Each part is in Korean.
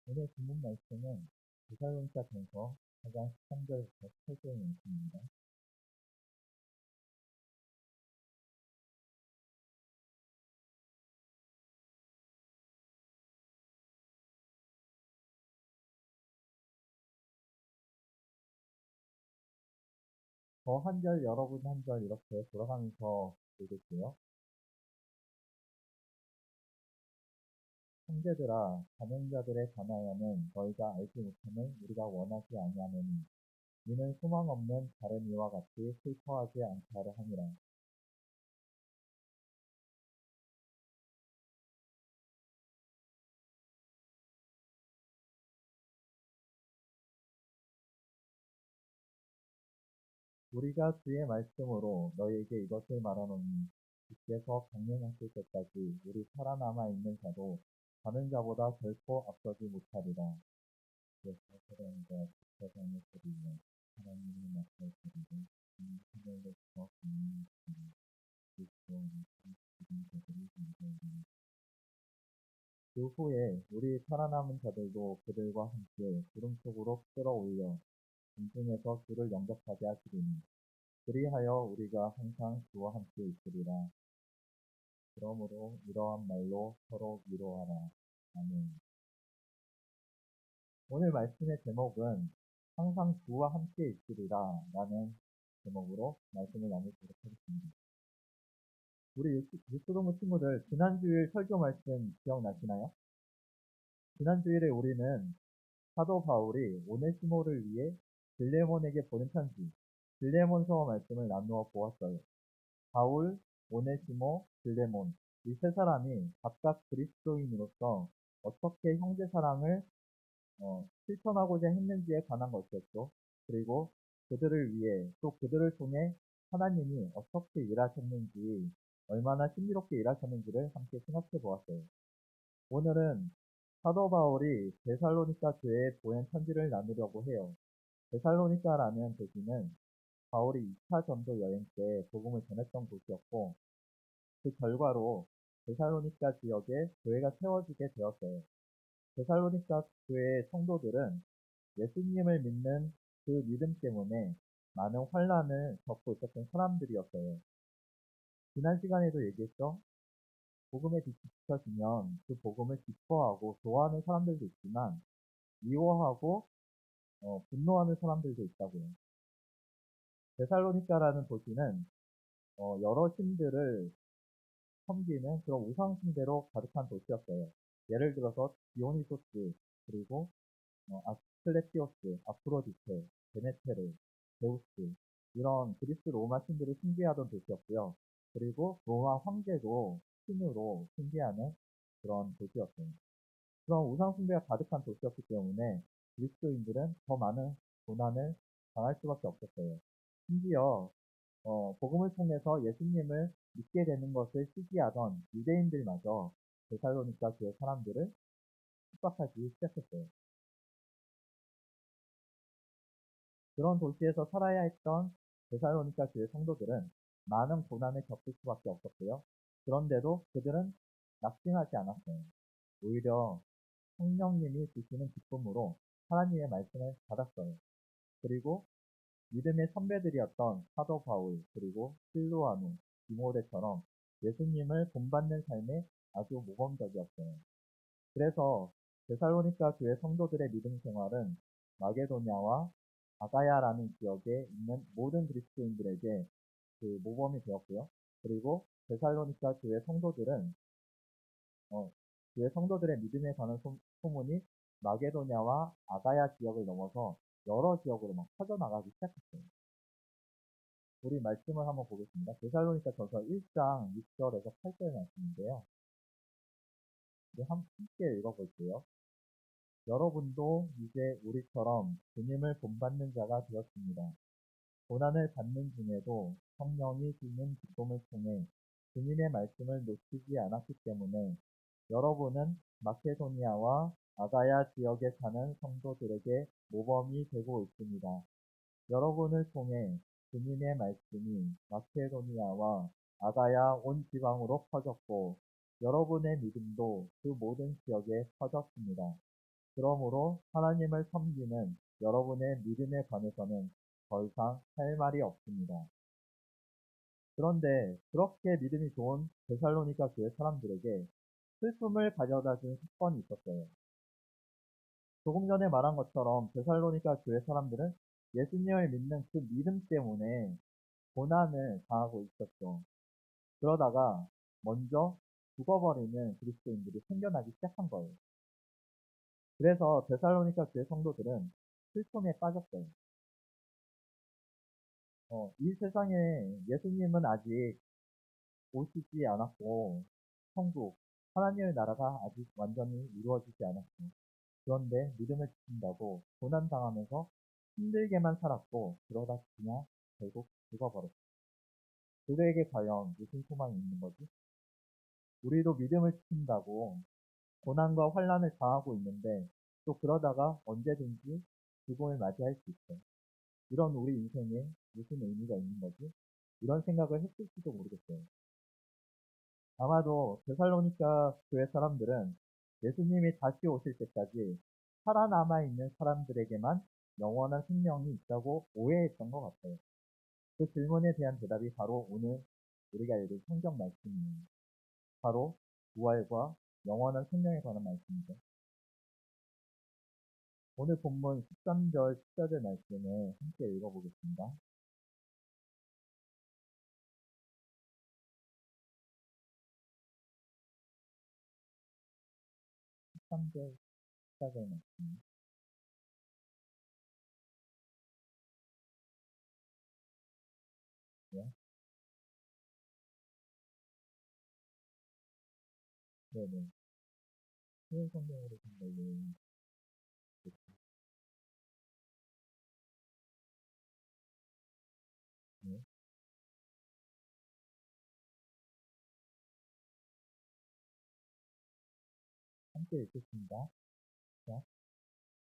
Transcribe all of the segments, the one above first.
오늘 본문 말씀은 데살로니가전서 4장 13절부터 18절의 말씀입니다. 저 한 절, 여러분 한 절 이렇게 돌아가면서 읽을게요. 형제들아, 자명자들에 관하여는 너희가 알지 못함을 우리가 원하지 아니하노니 이는 소망 없는 다른 이와 같이 슬퍼하지 않게 하려 함이라. 우리가 주의 말씀으로 너희에게 이것을 말하노니 주께서 강림하실 때까지 우리 살아남아 있는 자도 다른 자보다 결코 앞서지 못하리라. 그래서 사랑과 세상의 소리며 하나님의 맡을 소리를 하늘로부터 강림하시니 그리스도 안에서 죽은 자들이 존재하리니 그 후에 우리 살아남은 자들도 그들과 함께 구름 속으로 끌어올려 공중에서 주를 영접하게 하시리니 그리하여 우리가 항상 주와 함께 있으리라. 그러므로 이러한 말로 서로 위로하라. 아멘. 오늘 말씀의 제목은 항상 주와 함께 있으리라 라는 제목으로 말씀을 나누도록 하겠습니다. 우리 유초동부 친구들 지난주일 설교 말씀 기억나시나요? 지난주일에 우리는 사도 바울이 오네시모를 위해 빌레몬에게 보낸 편지 빌레몬서 말씀을 나누어 보았어요. 바울, 오네시모, 빌레몬 이 세 사람이 각각 그리스도인으로서 어떻게 형제 사랑을 실천하고자 했는지에 관한 것이었죠. 그리고 그들을 위해 또 그들을 통해 하나님이 어떻게 일하셨는지 얼마나 신비롭게 일하셨는지를 함께 생각해 보았어요. 오늘은 사도 바울이 데살로니가 교회에 보낸 편지를 나누려고 해요. 데살로니가라는 도시는 바울이 2차 전도 여행 때 복음을 전했던 곳이었고 그 결과로 데살로니가 지역에 교회가 세워지게 되었어요. 데살로니가 교회의 성도들은 예수님을 믿는 그 믿음 때문에 많은 환란을 겪고 있었던 사람들이었어요. 지난 시간에도 얘기했죠. 복음에 빛이 비춰지면 그 복음을 기뻐하고 좋아하는 사람들도 있지만 미워하고 분노하는 사람들도 있다고요. 데살로니가라는 도시는 여러 신들을 섬기는 그런 우상숭배로 가득한 도시였어요. 예를 들어서 디오니소스, 그리고 아스클레피오스, 아프로디테, 데메테르, 제우스 이런 그리스 로마 신들을 숭배하던 도시였고요. 그리고 로마 황제도 신으로 숭배하는 그런 도시였어요. 그런 우상 숭배가 가득한 도시였기 때문에 그리스도인들은 더 많은 고난을 당할 수밖에 없었어요. 심지어 복음을 통해서 예수님을 믿게 되는 것을 시기하던 유대인들마저 데살로니가 교회 사람들을 핍박하기 시작했어요. 그런 도시에서 살아야 했던 데살로니가 교회 성도들은 많은 고난을 겪을 수밖에 없었고요. 그런데도 그들은 낙심하지 않았어요. 오히려 성령님이 주시는 기쁨으로 하나님의 말씀을 받았어요. 그리고 믿음의 선배들이었던 사도 바울, 그리고 실루아누, 디모데처럼 예수님을 본받는 삶에 아주 모범적이었어요. 그래서 데살로니가 교회 성도들의 믿음 생활은 마게도냐와 아가야라는 지역에 있는 모든 그리스도인들에게 그 모범이 되었고요. 그리고 데살로니가 교회 성도들은 교회 성도들의 믿음에 관한 소문이 마게도냐와 아가야 지역을 넘어서 여러 지역으로 막 퍼져나가기 시작했어요. 우리 말씀을 한번 보겠습니다. 데살로니가 전서 1장 6절에서 8절 말씀인데요. 이제 함께 읽어볼게요. 여러분도 이제 우리처럼 주님을 본받는 자가 되었습니다. 고난을 받는 중에도 성령이 주는 기쁨을 통해 주님의 말씀을 놓치지 않았기 때문에 여러분은 마케도니아와 아가야 지역에 사는 성도들에게 모범이 되고 있습니다. 여러분을 통해 주님의 말씀이 마케도니아와 아가야 온 지방으로 퍼졌고 여러분의 믿음도 그 모든 지역에 퍼졌습니다. 그러므로 하나님을 섬기는 여러분의 믿음에 관해서는 더 이상 할 말이 없습니다. 그런데 그렇게 믿음이 좋은 데살로니가 교회 사람들에게 슬픔을 가져다 준 사건이 있었어요. 조금 전에 말한 것처럼 데살로니가 교회 사람들은 예수님을 믿는 그 믿음 때문에 고난을 당하고 있었죠. 그러다가 먼저 죽어버리는 그리스도인들이 생겨나기 시작한 거예요. 그래서 데살로니가 교회 성도들은 슬픔에 빠졌어요. 이 세상에 예수님은 아직 오시지 않았고, 천국, 하나님의 나라가 아직 완전히 이루어지지 않았어요. 그런데 믿음을 지킨다고 고난당하면서 힘들게만 살았고, 그러다 그냥 결국 죽어버렸어요. 그들에게 과연 무슨 소망이 있는 거지? 우리도 믿음을 지킨다고 고난과 환란을 당하고 있는데, 또 그러다가 언제든지 죽음을 맞이할 수 있어요. 이런 우리 인생에 무슨 의미가 있는 거지? 이런 생각을 했을지도 모르겠어요. 아마도 데살로니가 교회 사람들은 예수님이 다시 오실 때까지 살아남아 있는 사람들에게만 영원한 생명이 있다고 오해했던 것 같아요. 그 질문에 대한 대답이 바로 오늘 우리가 읽은 성경 말씀이에요. 바로 부활과 영원한 생명에 관한 말씀이죠. 오늘 본문 13절, 14절 말씀을 함께 읽어보겠습니다. 13절, 14절 말씀. 네, 네네. 새 성경으로 된 걸로 네, 함께 읽겠습니다. 자,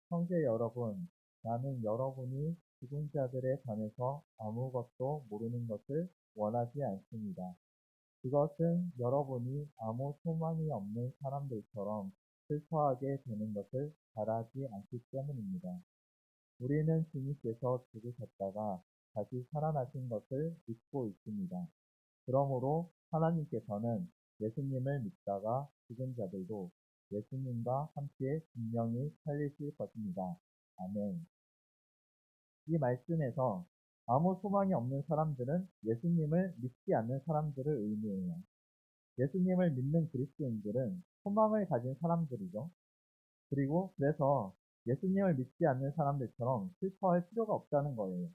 형제 여러분, 나는 여러분이 죽은 자들에 관해서 아무것도 모르는 것을 원하지 않습니다. 그것은 여러분이 아무 소망이 없는 사람들처럼 슬퍼하게 되는 것을 바라지 않기 때문입니다. 우리는 주님께서 죽으셨다가 다시 살아나신 것을 믿고 있습니다. 그러므로 하나님께서는 예수님을 믿다가 죽은 자들도 예수님과 함께 분명히 살리실 것입니다. 아멘. 이 말씀에서 아무 소망이 없는 사람들은 예수님을 믿지 않는 사람들을 의미해요. 예수님을 믿는 그리스도인들은 소망을 가진 사람들이죠. 그리고 그래서 예수님을 믿지 않는 사람들처럼 슬퍼할 필요가 없다는 거예요.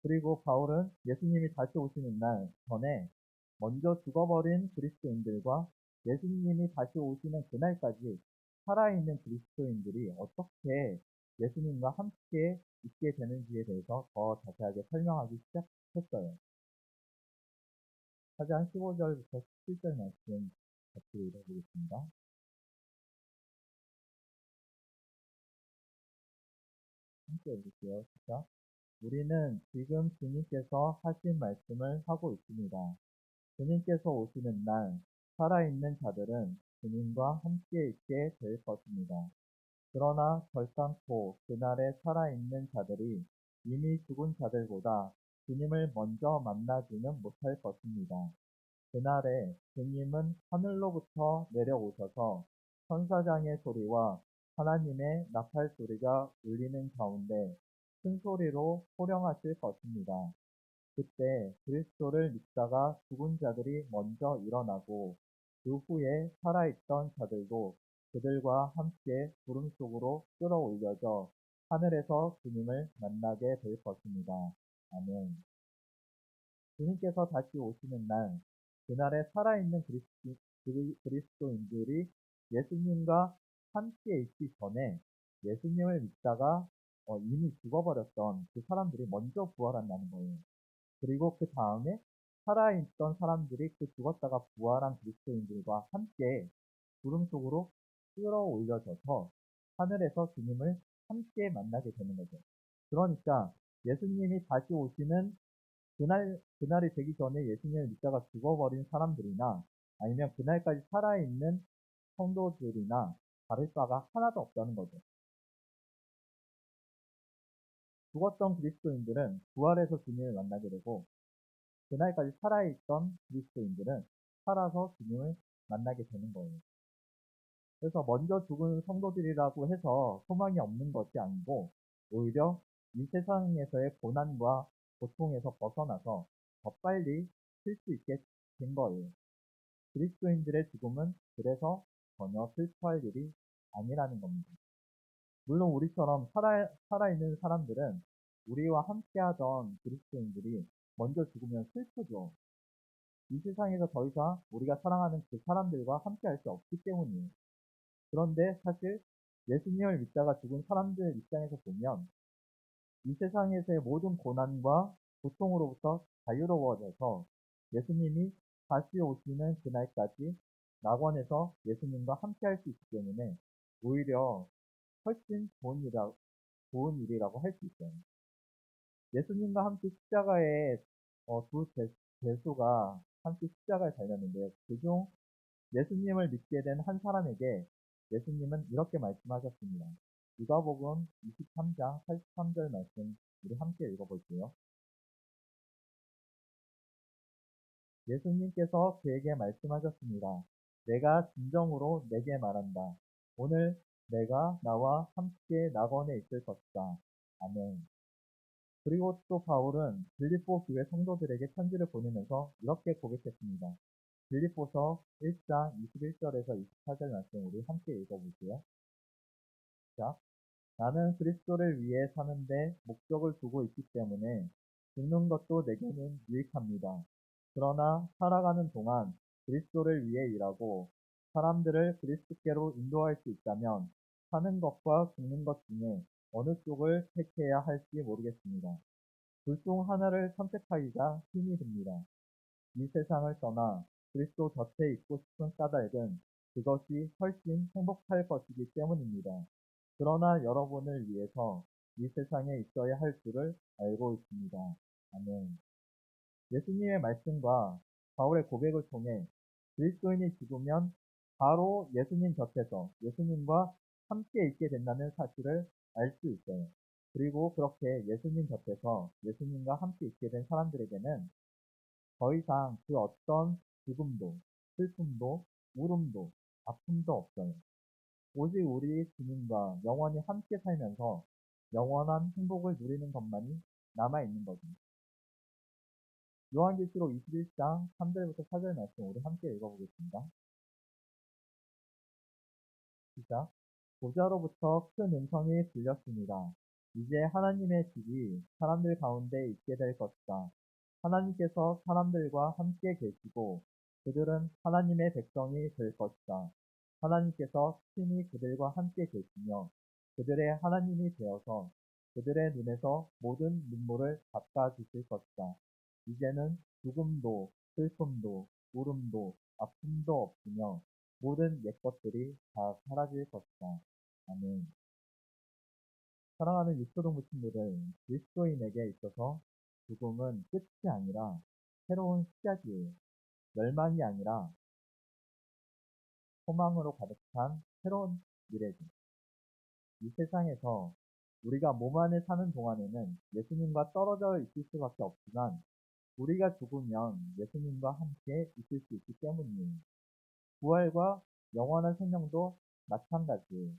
그리고 바울은 예수님이 다시 오시는 날 전에 먼저 죽어버린 그리스도인들과 예수님이 다시 오시는 그날까지 살아있는 그리스도인들이 어떻게 예수님과 함께 있게 되는지에 대해서 더 자세하게 설명하기 시작했어요. 사장 15절부터 17절 말씀 같이 읽어보겠습니다. 함께 읽을게요. 시작. 우리는 지금 주님께서 하신 말씀을 하고 있습니다. 주님께서 오시는 날 살아있는 자들은 주님과 함께 있게 될 것입니다. 그러나 결단코 그날에 살아있는 자들이 이미 죽은 자들보다 주님을 먼저 만나지는 못할 것입니다. 그날에 주님은 하늘로부터 내려오셔서 천사장의 소리와 하나님의 나팔 소리가 울리는 가운데 큰 소리로 호령하실 것입니다. 그때 그리스도를 믿다가 죽은 자들이 먼저 일어나고 그 후에 살아있던 자들도 그들과 함께 구름 속으로 끌어올려져 하늘에서 주님을 만나게 될 것입니다. 아멘. 주님께서 다시 오시는 날, 그날에 살아있는 그리스도인들이 예수님과 함께 있기 전에 예수님을 믿다가 이미 죽어버렸던 그 사람들이 먼저 부활한다는 거예요. 그리고 그 다음에 살아있던 사람들이 그 죽었다가 부활한 그리스도인들과 함께 구름 속으로 끌어올려져서 하늘에서 주님을 함께 만나게 되는 거죠. 그러니까 예수님이 다시 오시는 그날이 되기 전에 예수님을 믿다가 죽어버린 사람들이나 아니면 그날까지 살아있는 성도들이나 다를 바가 하나도 없다는 거죠. 죽었던 그리스도인들은 부활해서 주님을 만나게 되고 그날까지 살아있던 그리스도인들은 살아서 주님을 만나게 되는 거예요. 그래서 먼저 죽은 성도들이라고 해서 소망이 없는 것이 아니고 오히려 이 세상에서의 고난과 고통에서 벗어나서 더 빨리 쉴 수 있게 된 거예요. 그리스도인들의 죽음은 그래서 전혀 슬퍼할 일이 아니라는 겁니다. 물론 우리처럼 살아있는 사람들은 우리와 함께하던 그리스도인들이 먼저 죽으면 슬프죠. 이 세상에서 더 이상 우리가 사랑하는 그 사람들과 함께할 수 없기 때문이에요. 그런데 사실 예수님을 믿다가 죽은 사람들 입장에서 보면 이 세상에서의 모든 고난과 고통으로부터 자유로워져서 예수님이 다시 오시는 그날까지 낙원에서 예수님과 함께할 수 있기 때문에 오히려 훨씬 좋은 일이라고 할 수 있어요. 예수님과 함께 십자가에 두 죄수가 함께 십자가에 달렸는데 그중 예수님을 믿게 된 한 사람에게 예수님은 이렇게 말씀하셨습니다. 누가복음 23장 83절 말씀 우리 함께 읽어볼게요. 예수님께서 그에게 말씀하셨습니다. 내가 진정으로 내게 말한다. 오늘 내가 나와 함께 낙원에 있을 것이다. 아멘. 그리고 또 바울은 빌립보 교회 성도들에게 편지를 보내면서 이렇게 고백했습니다. 빌립보서 1장 21절에서 24절 말씀 우리 함께 읽어볼게요. 자, 나는 그리스도를 위해 사는데 목적을 두고 있기 때문에 죽는 것도 내게는 유익합니다. 그러나 살아가는 동안 그리스도를 위해 일하고 사람들을 그리스도께로 인도할 수 있다면 사는 것과 죽는 것 중에 어느 쪽을 택해야 할지 모르겠습니다. 둘 중 하나를 선택하기가 힘이 듭니다. 이 세상을 떠나 그리스도 곁에 있고 싶은 까닭은 그것이 훨씬 행복할 것이기 때문입니다. 그러나 여러분을 위해서 이 세상에 있어야 할 줄을 알고 있습니다. 아멘. 예수님의 말씀과 바울의 고백을 통해 그리스도인이 죽으면 바로 예수님 곁에서 예수님과 함께 있게 된다는 사실을 알 수 있어요. 그리고 그렇게 예수님 곁에서 예수님과 함께 있게 된 사람들에게는 더 이상 그 어떤 죽음도, 슬픔도, 울음도, 아픔도 없어요. 오직 우리 주님과 영원히 함께 살면서 영원한 행복을 누리는 것만이 남아있는 거죠. 요한계시록 21장 3절부터 4절 말씀 우리 함께 읽어보겠습니다. 시작. 보좌로부터 큰 음성이 들렸습니다. 이제 하나님의 집이 사람들 가운데 있게 될 것이다. 하나님께서 사람들과 함께 계시고 그들은 하나님의 백성이 될 것이다. 하나님께서 친히 그들과 함께 계시며 그들의 하나님이 되어서 그들의 눈에서 모든 눈물을 닦아주실 것이다. 이제는 죽음도 슬픔도 울음도 아픔도 없으며 모든 옛 것들이 다 사라질 것이다. 아멘. 사랑하는 유초동 친구들, 그리스도인에게 있어서 죽음은 끝이 아니라 새로운 시작이에요. 멸망이 아니라 소망으로 가득한 새로운 미래죠. 이 세상에서 우리가 몸 안에 사는 동안에는 예수님과 떨어져 있을 수밖에 없지만 우리가 죽으면 예수님과 함께 있을 수 있기 때문이에요. 부활과 영원한 생명도 마찬가지예요.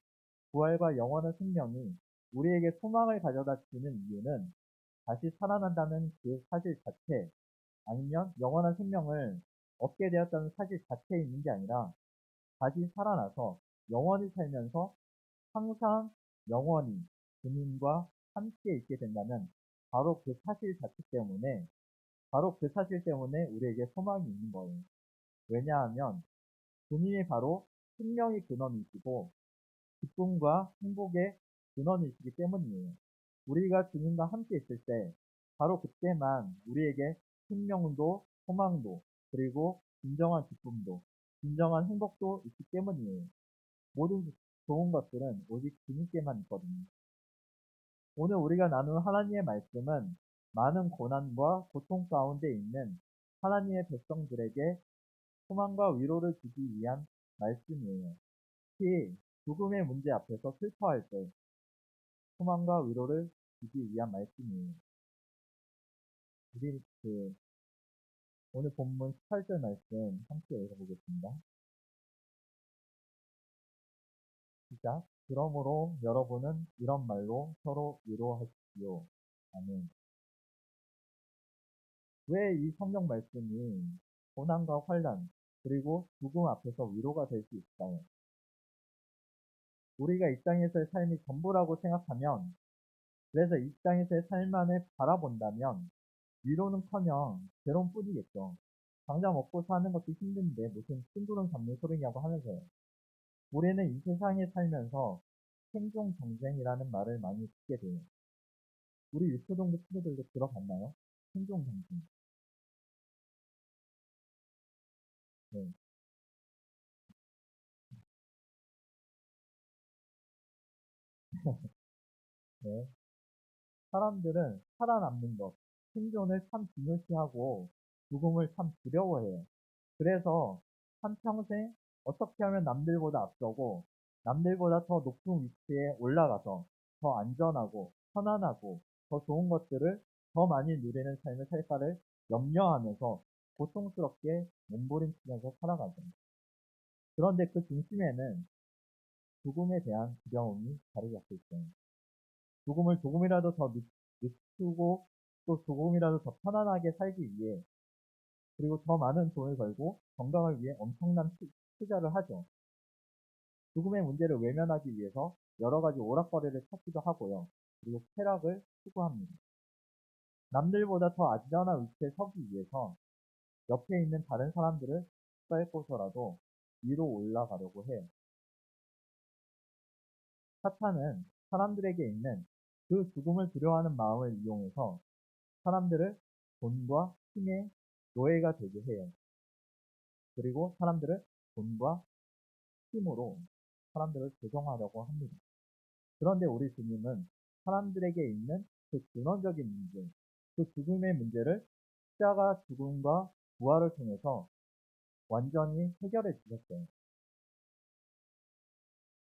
부활과 영원한 생명이 우리에게 소망을 가져다 주는 이유는 다시 살아난다는 그 사실 자체, 아니면 영원한 생명을 얻게 되었다는 사실 자체에 있는 게 아니라 다시 살아나서 영원히 살면서 항상 영원히 주님과 함께 있게 된다는 바로 그 사실 자체 때문에 바로 그 사실 때문에 우리에게 소망이 있는 거예요. 왜냐하면 주님이 바로 생명의 근원이시고 기쁨과 행복의 근원이시기 때문이에요. 우리가 주님과 함께 있을 때 바로 그때만 우리에게 생명도 소망도 그리고 진정한 기쁨도 진정한 행복도 있기 때문이에요. 모든 좋은 것들은 오직 주님께만 있거든요. 오늘 우리가 나눈 하나님의 말씀은 많은 고난과 고통 가운데 있는 하나님의 백성들에게 소망과 위로를 주기 위한 말씀이에요. 특히 죽음의 문제 앞에서 슬퍼할 때 소망과 위로를 주기 위한 말씀이에요. 우리 오늘 본문 18절 말씀 함께 읽어보겠습니다. 시작. 그러므로 여러분은 이런 말로 서로 위로하십시오. 아멘. 왜 이 성경 말씀이 고난과 환난 그리고 죽음 앞에서 위로가 될 수 있을까요? 우리가 이 땅에서의 삶이 전부라고 생각하면, 그래서 이 땅에서의 삶만을 바라본다면 위로는커녕 괴로움뿐이겠죠. 당장 먹고 사는 것도 힘든데 무슨 심부름 잡는 소리냐고 하면서요. 우리는 이 세상에 살면서 생존 경쟁이라는 말을 많이 듣게 돼요. 우리 유초동부 친구들도 들어봤나요? 생존 경쟁. 네. 네. 사람들은 살아남는 것, 생존을 참 중요시하고 죽음을 참 두려워해요. 그래서 한평생 어떻게 하면 남들보다 앞서고 남들보다 더 높은 위치에 올라가서 더 안전하고 편안하고 더 좋은 것들을 더 많이 누리는 삶을 살까를 염려하면서 고통스럽게 몸부림치면서 살아가죠. 그런데 그 중심에는 죽음에 대한 두려움이 자리 잡고 있어요. 죽음을 조금이라도 더 늦추고 또 조금이라도 더 편안하게 살기 위해, 그리고 더 많은 돈을 벌고 건강을 위해 엄청난 투자를 하죠. 죽음의 문제를 외면하기 위해서 여러 가지 오락거리를 찾기도 하고요. 그리고 쾌락을 추구합니다. 남들보다 더 안전한 위치에 서기 위해서 옆에 있는 다른 사람들을 밟고서라도 위로 올라가려고 해요. 사탄은 사람들에게 있는 그 죽음을 두려워하는 마음을 이용해서 사람들을 돈과 힘의 노예가 되게 해요. 그리고 사람들을 돈과 힘으로 사람들을 조종하려고 합니다. 그런데 우리 주님은 사람들에게 있는 그 근원적인 문제, 그 죽음의 문제를 십자가 죽음과 부활을 통해서 완전히 해결해 주셨어요.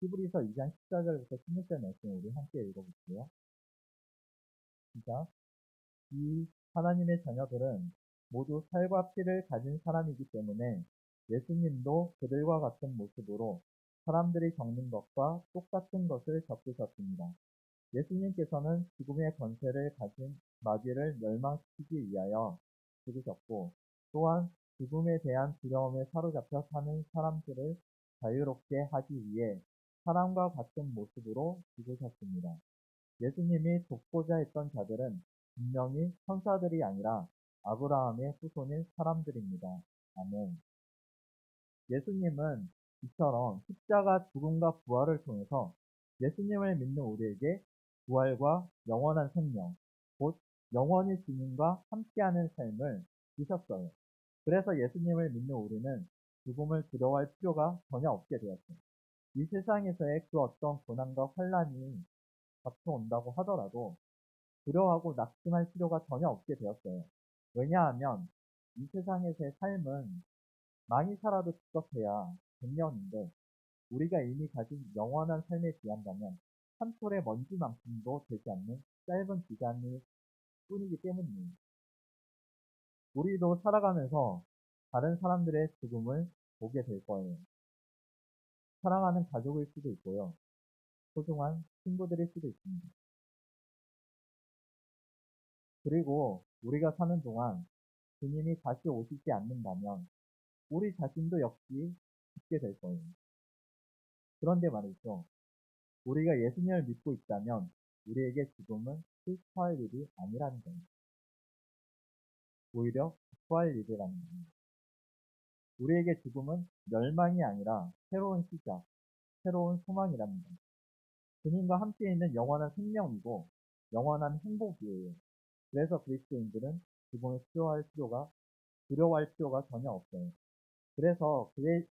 히브리서 2장 14절부터 16절 말씀 우리 함께 읽어볼게요. 시작. 이 하나님의 자녀들은 모두 살과 피를 가진 사람이기 때문에 예수님도 그들과 같은 모습으로 사람들이 겪는 것과 똑같은 것을 겪으셨습니다. 예수님께서는 죽음의 권세를 가진 마귀를 멸망시키기 위하여 죽으셨고, 또한 죽음에 대한 두려움에 사로잡혀 사는 사람들을 자유롭게 하기 위해 사람과 같은 모습으로 죽으셨습니다. 예수님이 돕고자 했던 자들은 분명히 천사들이 아니라 아브라함의 후손인 사람들입니다. 아멘. 예수님은 이처럼 십자가 죽음과 부활을 통해서 예수님을 믿는 우리에게 부활과 영원한 생명, 곧 영원히 주님과 함께하는 삶을 주셨어요. 그래서 예수님을 믿는 우리는 죽음을 두려워할 필요가 전혀 없게 되었어요. 이 세상에서의 그 어떤 고난과 환란이 닥쳐온다고 하더라도 두려워하고 낙심할 필요가 전혀 없게 되었어요. 왜냐하면 이 세상에서의 삶은 많이 살아도 지껏해야 100년인데 우리가 이미 가진 영원한 삶에 비한다면 한 톨의 먼지만큼도 되지 않는 짧은 기간일 뿐이기 때문입니다. 우리도 살아가면서 다른 사람들의 죽음을 보게 될 거예요. 사랑하는 가족일 수도 있고요. 소중한 친구들일 수도 있습니다. 그리고 우리가 사는 동안 주님이 다시 오시지 않는다면 우리 자신도 역시 죽게 될 거예요. 그런데 말이죠. 우리가 예수님을 믿고 있다면 우리에게 죽음은 슬퍼할 일이 아니라는 겁니다. 오히려 기뻐할 일이라는 겁니다. 우리에게 죽음은 멸망이 아니라 새로운 시작, 새로운 소망이랍니다. 주님과 함께 있는 영원한 생명이고 영원한 행복이에요. 그래서 그리스도인들은 죽음을 두려워할 필요가 전혀 없어요. 그래서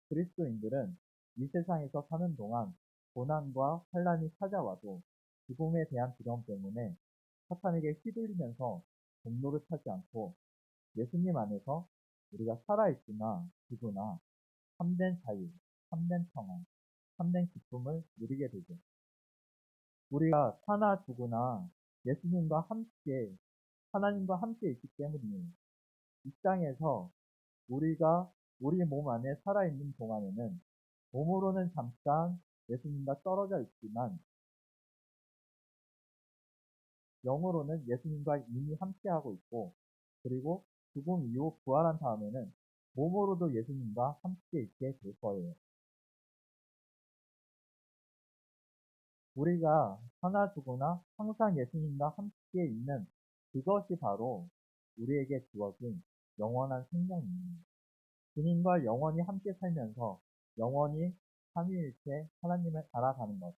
그리스도인들은 이 세상에서 사는 동안 고난과 환란이 찾아와도 죽음에 대한 두려움 때문에 사탄에게 휘둘리면서 공로를 타지 않고 예수님 안에서 우리가 살아있으나 죽으나 참된 자유, 참된 평안, 참된 기쁨을 누리게 되죠. 우리가 사나 죽으나 예수님과 함께, 하나님과 함께 있기 때문이에요. 이 땅에서 우리가 우리 몸 안에 살아있는 동안에는 몸으로는 잠깐 예수님과 떨어져 있지만 영으로는 예수님과 이미 함께하고 있고, 그리고 죽음 이후 부활한 다음에는 몸으로도 예수님과 함께 있게 될 거예요. 우리가 사나 죽으나 항상 예수님과 함께 있는 그것이 바로 우리에게 주어진 영원한 생명입니다. 주님과 영원히 함께 살면서 영원히 삼위일체 하나님을 알아가는 것,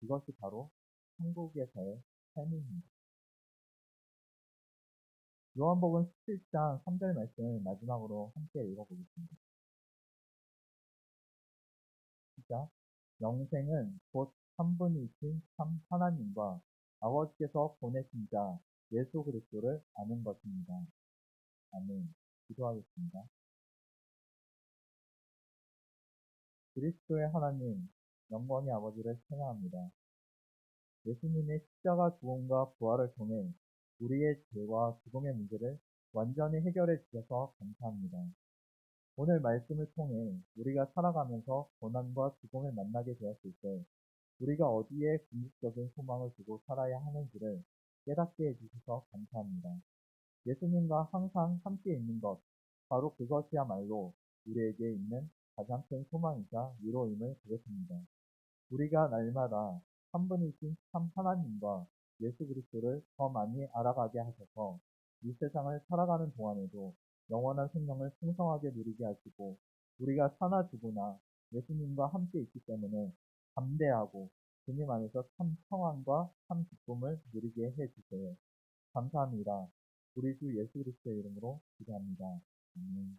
이것이 바로 천국에서의 삶입니다. 요한복음 17장 3절 말씀을 마지막으로 함께 읽어보겠습니다. 시작. 영생은 곧 한 분이신 참 하나님과 아버지께서 보내신 자 예수 그리스도를 아는 것입니다. 아멘. 기도하겠습니다. 그리스도의 하나님, 영원히 아버지를 찬양합니다. 예수님의 십자가 죽음과 부활을 통해 우리의 죄와 죽음의 문제를 완전히 해결해 주셔서 감사합니다. 오늘 말씀을 통해 우리가 살아가면서 고난과 죽음을 만나게 되었을 때 우리가 어디에 궁극적인 소망을 두고 살아야 하는지를 깨닫게 해주셔서 감사합니다. 예수님과 항상 함께 있는 것, 바로 그것이야말로 우리에게 있는 가장 큰 소망이자 위로임을 고백합니다. 우리가 날마다 한 분이신 참 하나님과 예수 그리스도를 더 많이 알아가게 하셔서 이 세상을 살아가는 동안에도 영원한 생명을 풍성하게 누리게 하시고, 우리가 사나 죽으나 예수님과 함께 있기 때문에 담대하고 주님 안에서 참 평안과 참 기쁨을 누리게 해주세요. 감사합니다. 우리 주 예수 그리스도의 이름으로 기도합니다. 아멘.